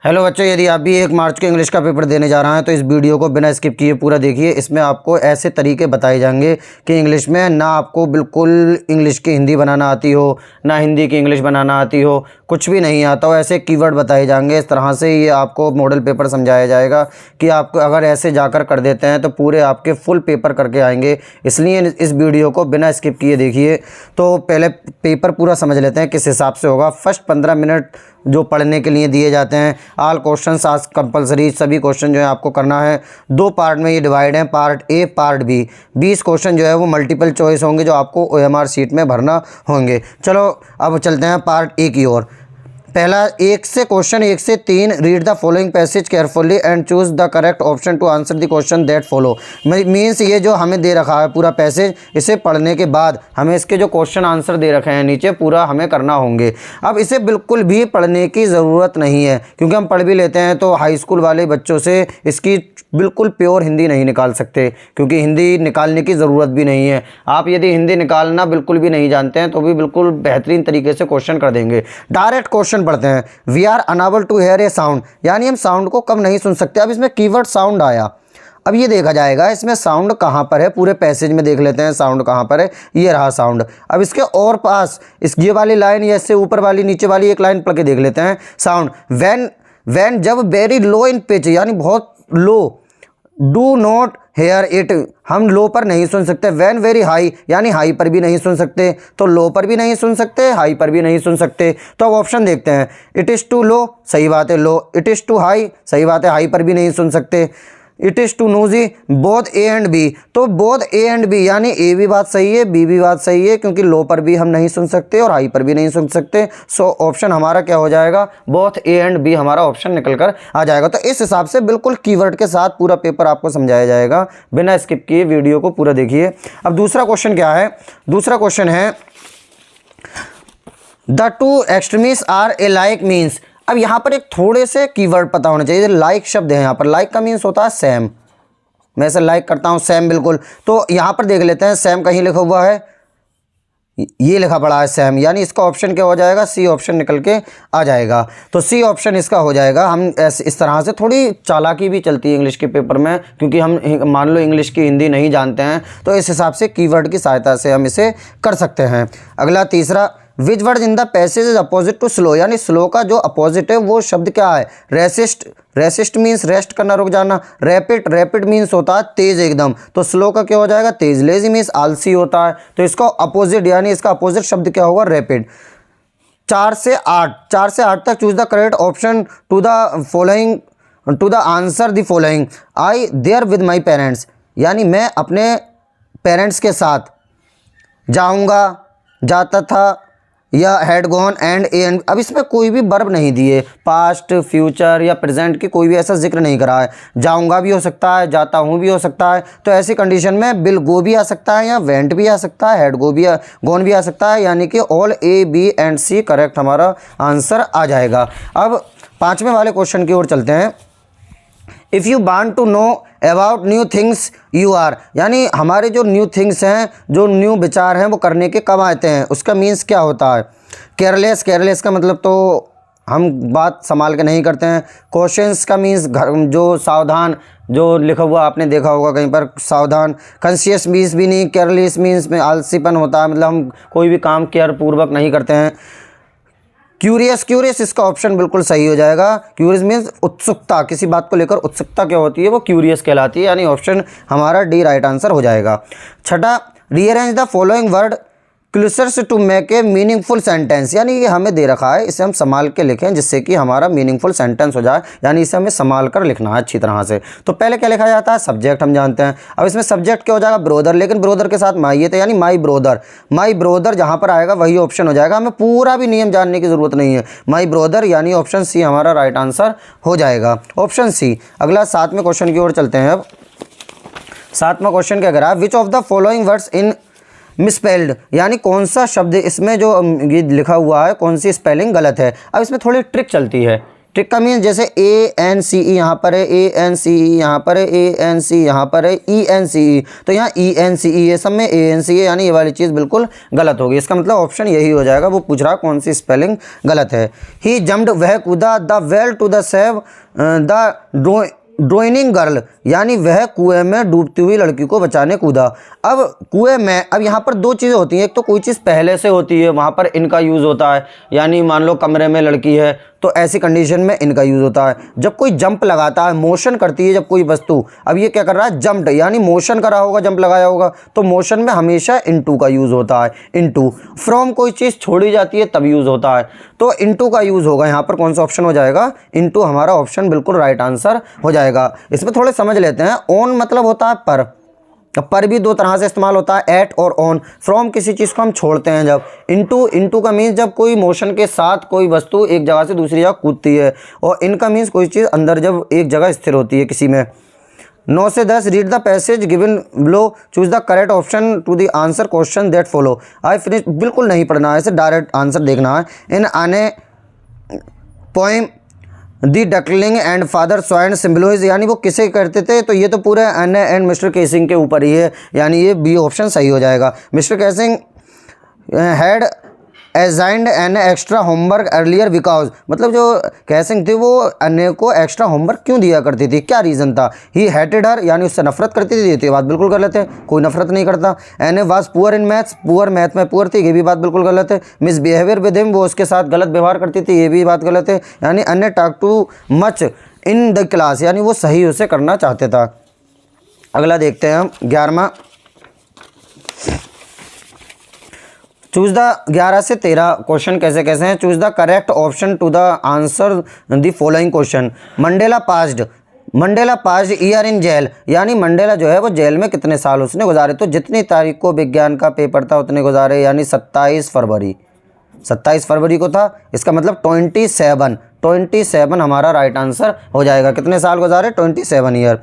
Hello बच्चों, यदि आप भी 1 मार्च को इंग्लिश का पेपर देने जा रहे हैं तो इस वीडियो को बिना स्किप किए पूरा देखिए। इसमें आपको ऐसे तरीके बताए जाएंगे कि इंग्लिश में ना आपको बिल्कुल इंग्लिश की हिंदी बनाना आती हो, ना हिंदी की इंग्लिश बनाना आती हो, कुछ भी नहीं आता हो, ऐसे कीवर्ड बताए जाएंगे। इस तरह से ये आपको मॉडल पेपर समझाया जाएगा कि आपको अगर ऐसे जाकर कर देते हैं तो पूरे आपके फुल पेपर करके आएंगे। इसलिए इस वीडियो को बिना स्किप किए देखिए। तो पहले पेपर पूरा समझ लेते हैं किस हिसाब से होगा। फर्स्ट 15 मिनट जो पढ़ने के लिए दिए जाते हैं। ऑल क्वेश्चंस आज कंपलसरी, सभी क्वेश्चन जो है आपको करना है। 2 पार्ट में ये डिवाइड है, part A part B. 20 question जो है वो मल्टीपल चॉइस होंगे जो आपको OMR शीट में भरना होंगे। चलो अब चलते हैं पार्ट ए की ओर। पहला 1 से 3 read the following passage carefully and choose the correct option to answer the question that follow. Means ये जो हमें दे रखा है पूरा पैसेज, इसे पढ़ने के बाद हमें इसके जो क्वेश्चन आंसर दे रखे हैं नीचे पूरा हमें करना होंगे। अब इसे बिल्कुल भी पढ़ने की ज़रूरत नहीं है, क्योंकि हम पढ़ भी लेते हैं तो हाई स्कूल वाले बच्चों से इसकी बिल्कुल प्योर हिंदी नहीं निकाल सकते, क्योंकि हिंदी निकालने की ज़रूरत भी नहीं है। आप यदि हिंदी निकालना बिल्कुल भी नहीं जानते हैं तो भी बिल्कुल बेहतरीन तरीके से क्वेश्चन कर देंगे। डायरेक्ट क्वेश्चन पढ़ते हैं। We are unable to hear a sound, यानी हम साउंड को कब नहीं सुन सकते। अब इसमें कीवर्ड साउंड आया, अब ये देखा जाएगा इसमें साउंड कहाँ पर है। पूरे पैसेज में देख लेते हैं साउंड कहाँ पर है। ये रहा साउंड। अब इसके और पास इस ये वाली लाइन या इससे ऊपर वाली नीचे वाली एक लाइन पढ़ के देख लेते हैं। साउंड व्हेन जब वेरी लो इन पिच, यानी बहुत लो। डू नॉट हेयर इट, हम लो पर नहीं सुन सकते। वैन वेरी हाई, यानी हाई पर भी नहीं सुन सकते, तो लो पर भी नहीं सुन सकते, हाई पर भी नहीं सुन सकते। तो अब ऑप्शन देखते हैं। इट इज़ टू लो, सही बात है low. It is too high, सही बात है हाई पर भी नहीं सुन सकते। It is too noisy, both A and B, तो बोथ ए एंड बी, यानी ए भी बात सही है बी भी बात सही है, क्योंकि लो पर भी हम नहीं सुन सकते और हाई पर भी नहीं सुन सकते। सो ऑप्शन हमारा क्या हो जाएगा, बोथ ए एंड बी हमारा ऑप्शन निकल कर आ जाएगा। तो इस हिसाब से बिल्कुल कीवर्ड के साथ पूरा पेपर आपको समझाया जाएगा। बिना स्किप किए वीडियो को पूरा देखिए। अब दूसरा क्वेश्चन क्या है, दूसरा क्वेश्चन है the two extremist are alike means. अब यहाँ पर एक थोड़े से कीवर्ड पता होना चाहिए। लाइक शब्द है यहाँ पर, लाइक का मीन्स होता है सेम। मैं इसे लाइक करता हूँ सेम, बिल्कुल। तो यहाँ पर देख लेते हैं सेम कहीं लिखा हुआ है, ये लिखा पड़ा है सेम, यानी इसका ऑप्शन क्या हो जाएगा, सी ऑप्शन निकल के आ जाएगा। तो सी ऑप्शन इसका हो जाएगा। हम इस तरह से थोड़ी चालाकी भी चलती है इंग्लिश के पेपर में, क्योंकि हम मान लो इंग्लिश की हिंदी नहीं जानते हैं तो इस हिसाब से कीवर्ड की सहायता से हम इसे कर सकते हैं। अगला तीसरा, which word in the passage is opposite to slow, यानी स्लो का जो अपोजिट है वो शब्द क्या है। रेसिस्ट, रेसिस्ट मीन्स रेस्ट करना, रुक जाना। रैपिड, रैपिड मीन्स होता है तेज एकदम, तो स्लो का क्या हो जाएगा, तेज। लेजी मीन्स आलसी होता है, तो इसका अपोजिट यानी इसका अपोजिट शब्द क्या होगा, रैपिड। 4 से 8 तक choose the correct option to the following, to the answer the following. I there with my parents, यानी मैं अपने पेरेंट्स के साथ जाऊँगा, जाता था, या हैड गॉन एंड। अब इसमें कोई भी वर्ब नहीं दिए, पास्ट, फ्यूचर या प्रेजेंट की कोई भी ऐसा जिक्र नहीं करा है। जाऊंगा भी हो सकता है, जाता हूँ भी हो सकता है। तो ऐसी कंडीशन में विल गो भी आ सकता है, या वेंट भी आ सकता है, हैड गॉन भी आ सकता है, यानी कि all A B and C correct हमारा आंसर आ जाएगा। अब 5वें वाले क्वेश्चन की ओर चलते हैं। If you want to know about new things you are, यानी हमारे जो न्यू थिंग्स हैं, जो न्यू विचार हैं वो करने के कब आते हैं, उसका मीन्स क्या होता है। केयरलेस, केयरलेस का मतलब तो हम बात संभाल के नहीं करते हैं। क्वेश्चंस का मीन्स जो सावधान, जो लिखा हुआ आपने देखा होगा कहीं पर, सावधान। कॉन्शियस मीन्स भी नहीं, केयरलेस मीन्स में आलसीपन होता है, मतलब हम कोई भी काम केयर पूर्वक नहीं करते हैं। क्यूरियस, क्यूरियस इसका ऑप्शन बिल्कुल सही हो जाएगा। क्यूरियस मीन्स उत्सुकता, किसी बात को लेकर उत्सुकता क्या होती है वो क्यूरियस कहलाती है, यानी ऑप्शन हमारा डी राइट आंसर हो जाएगा। छठा, rearrange the following word closer to make a meaningful sentence, यानी ये हमें दे रखा है, इसे हम संभाल के लिखें जिससे कि हमारा मीनिंगफुल सेंटेंस हो जाए, यानी इसे हमें संभाल कर लिखना है अच्छी तरह से। तो पहले क्या लिखा जाता है, सब्जेक्ट हम जानते हैं। अब इसमें सब्जेक्ट क्या हो जाएगा, ब्रोदर, लेकिन ब्रोदर के साथ माई है, तो यानी माई ब्रोदर। माई ब्रोदर जहाँ पर आएगा वही ऑप्शन हो जाएगा, हमें पूरा भी नियम जानने की ज़रूरत नहीं है। माई ब्रोदर यानी ऑप्शन सी हमारा राइट आंसर हो जाएगा, ऑप्शन सी। अगला 7वें क्वेश्चन की ओर चलते हैं। अब 7वां क्वेश्चन क्या कह रहा है, which of the following words in misspelled, यानी कौन सा शब्द इसमें जो ये लिखा हुआ है कौन सी स्पेलिंग गलत है। अब इसमें थोड़ी ट्रिक चलती है ट्रिक का मीन जैसे ANCE यहाँ पर है, ANCE यहाँ पर है, ANC यहाँ पर है, ENCE, तो यहाँ ENCE ये सब में ANCE यानी ये वाली चीज़ बिल्कुल गलत होगी। इसका मतलब ऑप्शन यही हो जाएगा। वो पूछ रहा कौन सी स्पेलिंग गलत है। ही जम्प्ड वह कूदा the well to the save the drowning girl, यानी वह कुएं में डूबती हुई लड़की को बचाने कूदा। अब कुएं में, अब यहाँ पर दो चीज़ें होती हैं। एक तो कोई चीज़ पहले से होती है, वहाँ पर इनका यूज़ होता है, यानी मान लो कमरे में लड़की है तो ऐसी कंडीशन में इनका यूज़ होता है। जब कोई जंप लगाता है, मोशन करती है जब कोई वस्तु, अब ये क्या कर रहा है, जंप्ड, यानी मोशन करा होगा, जंप लगाया होगा, तो मोशन में हमेशा इनटू का यूज़ होता है। इनटू फ्रॉम कोई चीज़ छोड़ी जाती है तब यूज़ होता है, तो इनटू का यूज़ होगा। यहाँ पर कौन सा ऑप्शन हो जाएगा, इनटू हमारा ऑप्शन बिल्कुल राइट आंसर हो जाएगा। इसमें थोड़े समझ लेते हैं। ऑन मतलब होता है पर भी दो तरह से इस्तेमाल होता है, एट और ऑन। फ्रॉम किसी चीज़ को हम छोड़ते हैं जब। इनटू का मीन्स जब कोई मोशन के साथ कोई वस्तु एक जगह से दूसरी जगह कूदती है, और इनका मीन्स कोई चीज़ अंदर जब एक जगह स्थिर होती है किसी में। 9 से 10 read the passage given below, choose the correct option to the answer question that follow. I finish, बिल्कुल नहीं पढ़ना है, ऐसे डायरेक्ट आंसर देखना है। In an poem the duckling and father swan symbolise, यानी वो किसे करते थे, तो ये तो पूरे एन एंड मिस्टर केसिंग के ऊपर ही है, यानी ये बी ऑप्शन सही हो जाएगा। Mister Keesing had assigned an extra homework earlier because, मतलब जो कैसिंग थी वो अन्य को एक्स्ट्रा होमवर्क क्यों दिया करती थी, क्या रीज़न था। ही हेटेड हर, यानी उससे नफरत करती थी, ये बात बिल्कुल गलत है, कोई नफरत नहीं करता। Anna was poor in maths, poor math में पुअर थी, ये भी बात बिल्कुल गलत है। मिस बिहेवियर विद हिम, वो उसके साथ गलत व्यवहार करती थी, ये भी बात गलत है। यानी अन्य talk too much in the class, यानी वो सही उसे करना चाहते था। अगला देखते हैं हम 11वां। चूज द 11 से 13 क्वेश्चन कैसे कैसे हैं। Choose the correct option to the answer the following question. Mandela passed year in jail, यानी मंडेला जो है वो जेल में कितने साल उसने गुजारे, तो जितनी तारीख को विज्ञान का पेपर था उतने गुजारे, यानी 27 फरवरी को था। इसका मतलब 27 हमारा राइट आंसर हो जाएगा। कितने साल गुजारे, 27 ईयर।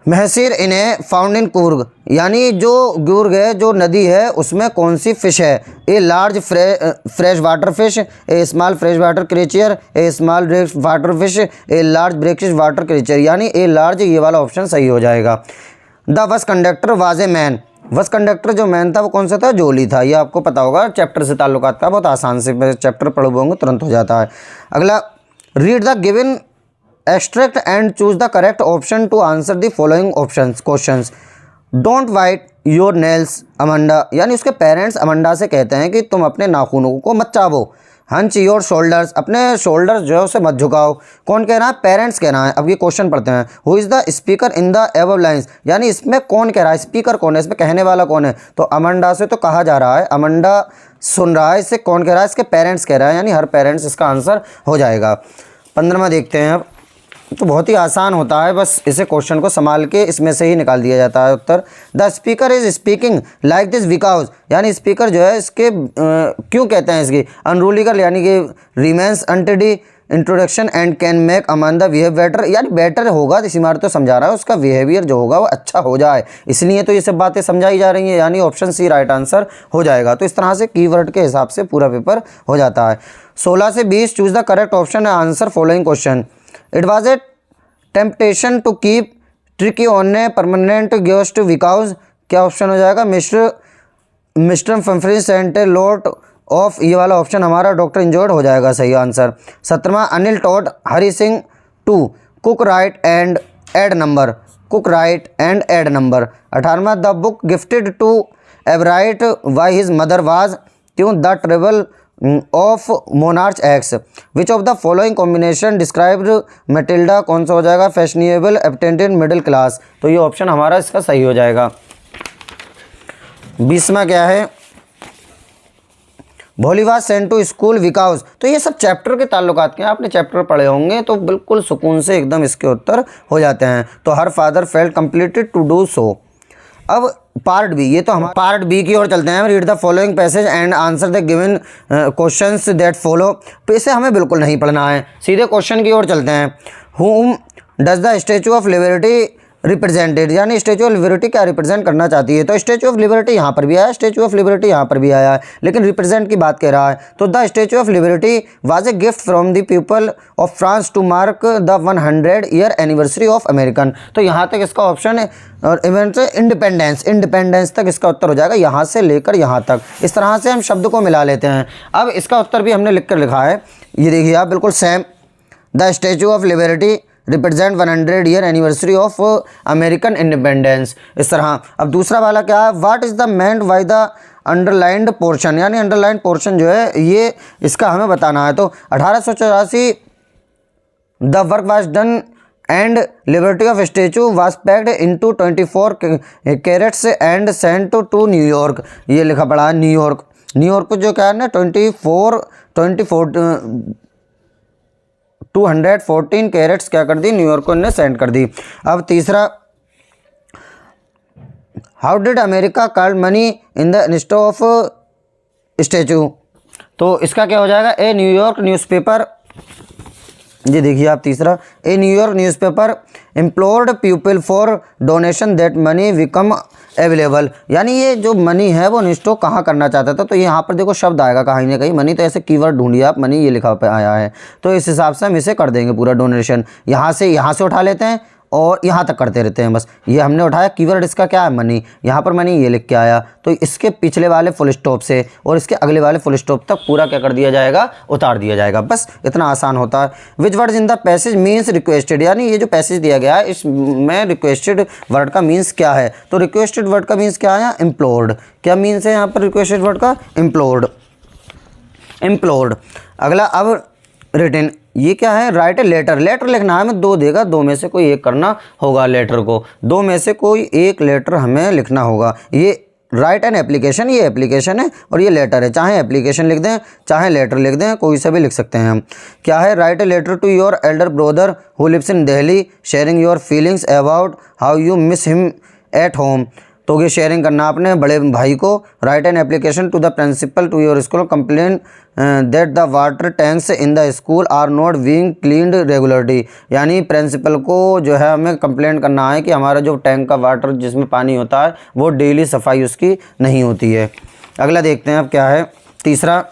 महसीर इन्हें फाउंड इन कूर्ग, यानी जो गुर्ग है, जो नदी है, उसमें कौन सी फिश है। A large fresh water fish, a small fresh water creature, a small break water fish, a large break water creature, यानी ए लार्ज, ये वाला ऑप्शन सही हो जाएगा। The bus conductor was a man, bus conductor जो man था वो कौन सा था, जोली था। ये आपको पता होगा, चैप्टर से ताल्लुकात था, बहुत आसान से चैप्टर पढ़ोगे तुरंत हो जाता है। अगला, read the given extract and choose the correct option to answer the following options questions. Don't bite your nails Amanda, यानी उसके पेरेंट्स अमंडा से कहते हैं कि तुम अपने नाखूनों को मत चाबो। हंच योर शोल्डर्स, अपने शोल्डर्स जो है उसे मत झुकाओ। कौन कह रहा है, पेरेंट्स कह रहा है। अब ये क्वेश्चन पढ़ते हैं। Who is the speaker in the above lines, यानी इसमें कौन कह रहा है, स्पीकर कौन है, इसमें कहने वाला कौन है, तो अमंडा से तो कहा जा रहा है, अमंडा सुन रहा है, इससे कौन कह रहा है, इसके पेरेंट्स कह रहा है, यानी हर पेरेंट्स इसका आंसर हो जाएगा। 15वां देखते हैं अब, तो बहुत ही आसान होता है, बस इसे क्वेश्चन को संभाल के इसमें से ही निकाल दिया जाता है उत्तर। The speaker is speaking like this because, यानी स्पीकर जो है इसके क्यों कहते हैं इसकी, अनरूली गर्ल, यानी कि remains untidy introduction and can make Amanda behave better, यानी बेटर होगा, इसी मार तो समझा रहा है, उसका बिहेवियर जो होगा वो अच्छा हो जाए, इसलिए तो ये सब बातें समझाई जा रही हैं, यानी ऑप्शन सी राइट आंसर हो जाएगा। तो इस तरह से कीवर्ड के हिसाब से पूरा पेपर हो जाता है। 16 से 20 choose the correct option answer following question. It was a temptation to keep tricky on a permanent guest because, क्या ऑप्शन हो जाएगा, mister Humphrey sent a lot of, ये वाला ऑप्शन हमारा डॉक्टर इंजॉर्ड हो जाएगा सही आंसर। 17वां, Anil taught Hari Singh to cook write and add number. 18वां, the book gifted to Everett by his mother was, क्यों, the travel of monarch x. Which of the following combination described Matilda, कौन सा हो जाएगा, फैशनेबल एप्टेंटेड मिडिल क्लास, तो ये option हमारा इसका सही हो जाएगा। 20वां क्या है, भोलीवास सेंट टू स्कूल विकाउस, तो ये सब चैप्टर के ताल्लुकात के हैं, आपने चैप्टर पढ़े होंगे तो बिल्कुल सुकून से एकदम इसके उत्तर हो जाते हैं। तो her father felt completed to do so. अब पार्ट बी, ये तो हम पार्ट बी की ओर चलते हैं। Read the following passage and answer the given questions that follow, तो इसे हमें बिल्कुल नहीं पढ़ना है, सीधे क्वेश्चन की ओर चलते हैं। हुम does the statue of liberty represented, यानी स्टैचू ऑफ लिबर्टी क्या रिप्रेजेंट करना चाहती है। तो स्टैचू ऑफ लिबर्टी यहाँ पर भी आया, स्टैचू ऑफ लिबर्टी यहाँ पर भी आया है, लेकिन रिप्रेजेंट की बात कह रहा है। तो the statue of liberty was a gift from the people of France to mark the 100 year anniversary of American. तो यहाँ तक इसका ऑप्शन है और इवेंट से इंडिपेंडेंस तक इसका उत्तर हो जाएगा, यहाँ से लेकर यहाँ तक। इस तरह से हम शब्द को मिला लेते हैं। अब इसका उत्तर भी हमने लिख कर लिखा है, ये देखिए आप बिल्कुल same. The statue of liberty represent 100 year anniversary of American independence. इस तरह अब दूसरा वाला क्या है, what is the meant by the underlined portion, यानी अंडरलाइंड पोर्शन जो है ये इसका हमें बताना है। तो 1884 the work was done and liberty of statue was packed into 24 carats and sent to New York. ये लिखा पड़ा है न्यूयॉर्क को जो क्या है ना 214 कैरेट्स क्या कर दी, न्यूयॉर्क को इन्हें सेंड कर दी। अब तीसरा, how did America call money in the instead of statute. तो इसका क्या हो जाएगा, ए न्यूयॉर्क न्यूज़पेपर, ये देखिए आप तीसरा, a New York newspaper implored people for donation that money become available. यानी ये जो मनी है वो निस्टो कहाँ करना चाहता था। तो यहाँ पर देखो शब्द आएगा कहीं ना कहीं मनी, तो ऐसे कीवर्ड ढूंढिए आप, मनी ये लिखा पे आया है, तो इस हिसाब से हम इसे कर देंगे पूरा डोनेशन। यहाँ से उठा लेते हैं और यहाँ तक करते रहते हैं बस। ये हमने उठाया, कीवर्ड इसका क्या है मनी, यहाँ पर मनी ये लिख के आया, तो इसके पिछले वाले फुल स्टॉप से और इसके अगले वाले फुल स्टॉप तक पूरा क्या कर दिया जाएगा, उतार दिया जाएगा। बस इतना आसान होता है। विच words in the passage means requested, यानी ये जो पैसेज दिया गया है इसमें रिक्वेस्टेड वर्ड का मीन्स क्या है। तो रिक्वेस्टेड वर्ड का मीन्स क्या है, इम्प्लोर्ड। क्या मीन्स है यहाँ पर रिक्वेस्टेड वर्ड का, इम्प्लोर्ड। अगला अब रिटन, ये क्या है, राइट ए लेटर लिखना है हमें, दो देगा, दो में से कोई एक करना होगा लेटर को, दो में से कोई एक लेटर हमें लिखना होगा। ये राइट एन एप्लीकेशन, ये एप्लीकेशन है और ये लेटर है, चाहे एप्लीकेशन लिख दें चाहे लेटर लिख दें, कोई सा भी लिख सकते हैं हम। क्या है, write a letter to your elder brother who lives in Delhi sharing your feelings about how you miss him at home. तो ये शेयरिंग करना अपने बड़े भाई को। Write an application to the principal to your school complain that the water tanks in the school are not being cleaned regularly. यानी principal को जो है हमें कंप्लेंट करना है कि हमारा जो टैंक का वाटर जिसमें पानी होता है वो डेली सफाई उसकी नहीं होती है। अगला देखते हैं अब क्या है, तीसरा,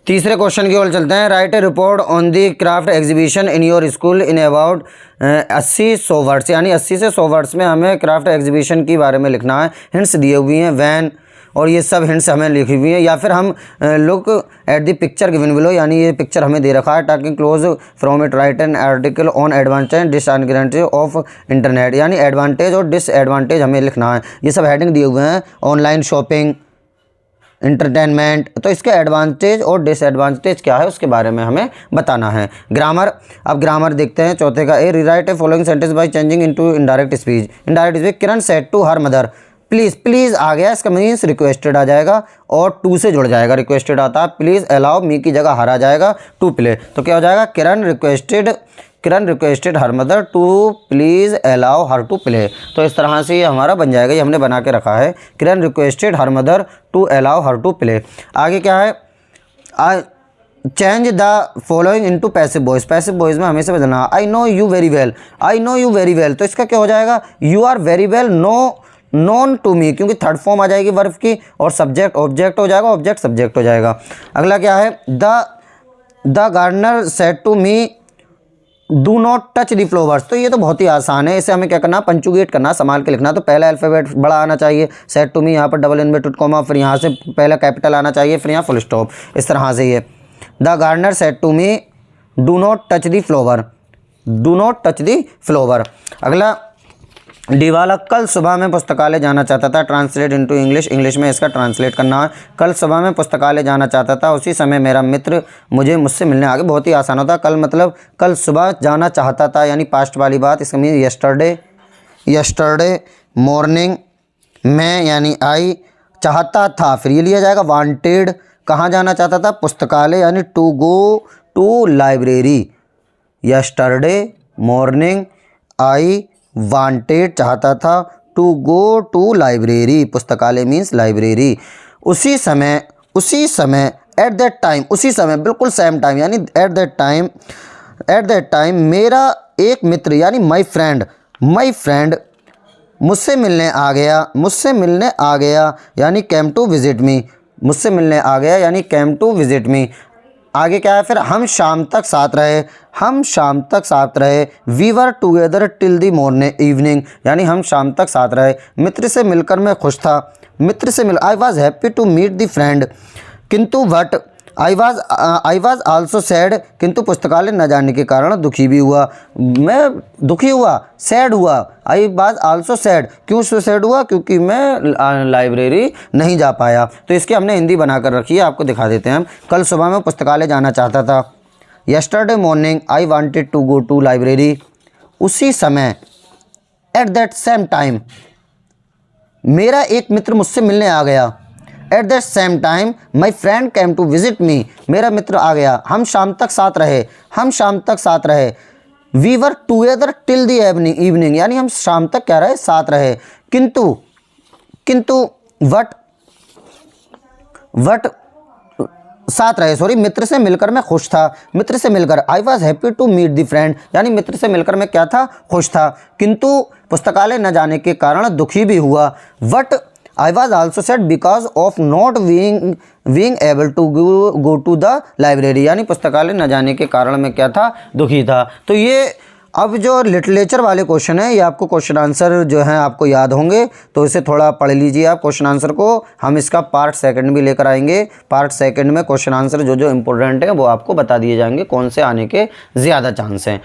तीसरे क्वेश्चन की ओर चलते हैं। Right A report on the craft exhibition in your school in about 80-100 words, यानी 80 से 100 वर्ड्स में हमें क्राफ्ट एग्जीबिशन के बारे में लिखना है। हिंट्स दिए हुए हैं, वैन और ये सब हिंट्स हमें लिखी हुई है, या फिर हम look at the picture given below, यानी ये पिक्चर हमें दे रखा है। Talking close from it right an article on advantage disadvantage of internet, यानी एडवांटेज और डिसएडवांटेज हमें लिखना है। ये सब हेडिंग दिए हुए हैं, ऑनलाइन शॉपिंग, इंटरटेनमेंट, तो इसके एडवांटेज और डिसएडवांटेज क्या है उसके बारे में हमें बताना है। ग्रामर, अब ग्रामर देखते हैं चौथे का, a rewrite a following sentence by changing into indirect speech. Indirect speech, Kiran said to her mother please आ गया, इसका मीन्स रिक्वेस्टेड आ जाएगा और टू से जुड़ जाएगा, रिक्वेस्टेड आता है। प्लीज़ अलाउ मी की जगह हर आ जाएगा, टू प्ले, तो क्या हो जाएगा, Kiran requested her mother to please allow her to play. तो इस तरह से ये हमारा बन जाएगा, ये हमने बना के रखा है, Kiran requested her mother to allow her to play. आगे क्या है, change the following into passive voice. Passive voice में हमेशा बदलना, I know you very well, तो इसका क्या हो जाएगा, you are very well known to me, क्योंकि थर्ड फॉर्म आ जाएगी वर्ब की, और सब्जेक्ट ऑब्जेक्ट हो जाएगा, ऑब्जेक्ट सब्जेक्ट हो जाएगा। अगला क्या है, the gardener said to me do not touch the flowers. तो ये तो बहुत ही आसान है, इसे हमें क्या करना, पंचुगेट करना, संभाल के लिखना। तो पहला अल्फ़ाबेट बड़ा आना चाहिए, सेड टू मी, यहाँ पर डबल इन्वर्टेड कॉमा, फिर यहाँ से पहला कैपिटल आना चाहिए, फिर यहाँ फुल स्टॉप, इस तरह से ये the gardener said to me do not touch the flower. अगला, डीवाला कल सुबह में पुस्तकालय जाना चाहता था, ट्रांसलेट इनटू इंग्लिश में इसका ट्रांसलेट करना है। कल सुबह में पुस्तकालय जाना चाहता था, उसी समय मेरा मित्र मुझसे मिलने आ गया। बहुत ही आसान होता है, कल मतलब कल सुबह जाना चाहता था, यानी पास्ट वाली बात, इसका मीन यस्टरडे मॉर्निंग में, यानी आई, चाहता था फिर ये लिया जाएगा वांटेड, कहाँ जाना चाहता था, पुस्तकालय, यानी to go to library. Yesterday morning I wanted, चाहता था, टू गो टू लाइब्रेरी, पुस्तकालय मीन्स लाइब्रेरी। उसी समय एट दैट टाइम, उसी समय बिल्कुल सेम टाइम, यानी at that time at that time मेरा एक मित्र यानी माई फ्रेंड मुझसे मिलने आ गया यानी केम टू विज़िट मी, मुझसे मिलने आ गया यानी केम टू विज़िट मी। आगे क्या है फिर, हम शाम तक साथ रहे, we were together till the morning evening, यानी हम शाम तक साथ रहे। मित्र से मिलकर मैं खुश था, I was happy to meet the friend, किंतु what I was also sad, किंतु पुस्तकालय न जाने के कारण दुखी भी हुआ, मैं दुखी हुआ, सैड हुआ। आई वॉज आल्सो सैड, क्यों सैड हुआ, क्योंकि मैं लाइब्रेरी नहीं जा पाया। तो इसकी हमने हिंदी बना कर रखी है, आपको दिखा देते हैं हम। कल सुबह मैं पुस्तकालय जाना चाहता था। Yesterday morning I wanted to go to library, उसी समय, एट दैट सेम टाइम, मेरा एक मित्र मुझसे मिलने आ गया। At that same time my friend came to visit me, मेरा मित्र आ गया। हम शाम तक साथ रहे, we were together till the evening, यानी हम शाम तक क्या रहे, साथ रहे। किंतु वट साथ रहे, सॉरी, मित्र से मिलकर मैं खुश था, मित्र से मिलकर, I was happy to meet the friend, यानी मित्र से मिलकर मैं क्या था, खुश था, किंतु पुस्तकालय न जाने के कारण दुखी भी हुआ। But I was also sad because of not being able to go to the library, यानी पुस्तकालय न जाने के कारण मैं क्या था, दुखी था। तो ये अब जो लिटरेचर वाले क्वेश्चन है, ये आपको क्वेश्चन आंसर जो हैं आपको याद होंगे, तो इसे थोड़ा पढ़ लीजिए आप क्वेश्चन आंसर को। हम इसका पार्ट सेकंड भी लेकर आएंगे। पार्ट सेकंड में क्वेश्चन आंसर जो इंपॉर्टेंट है वो आपको बता दिए जाएंगे, कौन से आने के ज़्यादा चांस हैं।